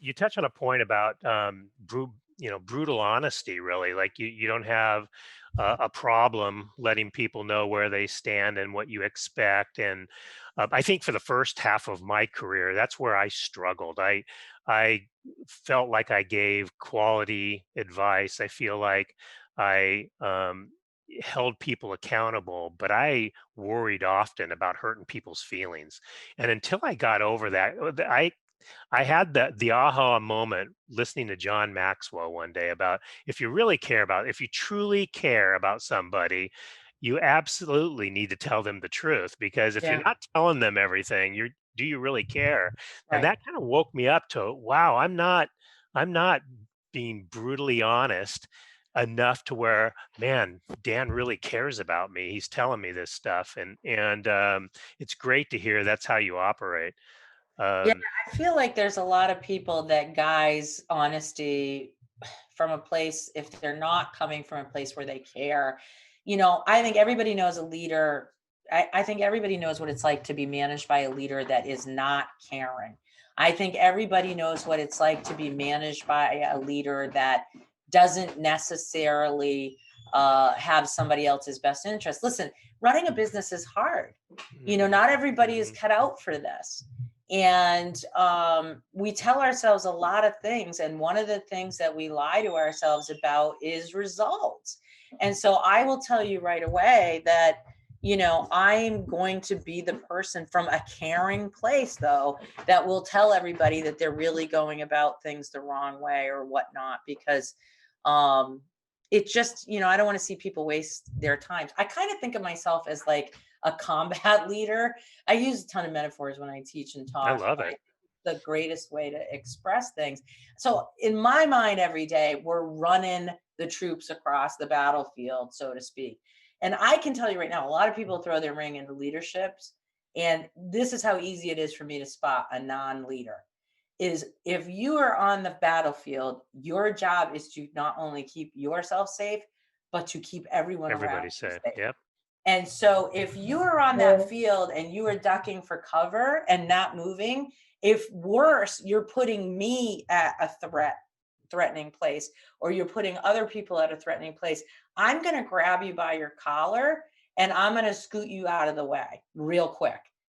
you touch on a point about brutal honesty. Really, like you don't have a problem letting people know where they stand and what you expect. And I think for the first half of my career, that's where I struggled. I felt like I gave quality advice. I feel like I held people accountable, but I worried often about hurting people's feelings. And until I got over that, I had the aha moment listening to John Maxwell one day about if you truly care about somebody, you absolutely need to tell them the truth, because if you're Yeah, not telling them everything, do you really care? And right. that kind of woke me up to, wow, I'm not being brutally honest enough to where, man, Dan really cares about me. He's telling me this stuff, and it's great to hear that's how you operate. Yeah, Um, I feel like there's a lot of people that guys honesty from a place, if they're not coming from a place where they care. I think everybody knows a leader. I think everybody knows what it's like to be managed by a leader that is not caring. I think everybody knows what it's like to be managed by a leader that doesn't necessarily have somebody else's best interest. Listen, running a business is hard. mhm, Not everybody is mhm. cut out for this. And we tell ourselves a lot of things. And one of the things that we lie to ourselves about is results. And so I will tell you right away that, I'm going to be the person from a caring place, though, that will tell everybody that they're really going about things the wrong way or whatnot, because um, it just, I don't want to see people waste their time. I kind of think of myself as like a combat leader. I use a ton of metaphors when I teach and I talk. love I it. think the greatest way to express things. So in my mind, every day we're running the troops across the battlefield, so to speak. And I can tell you right now, a lot of people throw their ring into leaderships. And this is how easy it is for me to spot a non-leader. Is if you are on the battlefield, your job is to not only keep yourself safe, but to keep everyone around Everybody you say, safe. yep. And so if you are on that field and you are ducking for cover and not moving, if worse, you're putting me at a threatening place, or you're putting other people at a threatening place, I'm going to grab you by your collar and I'm going to scoot you out of the way real quick.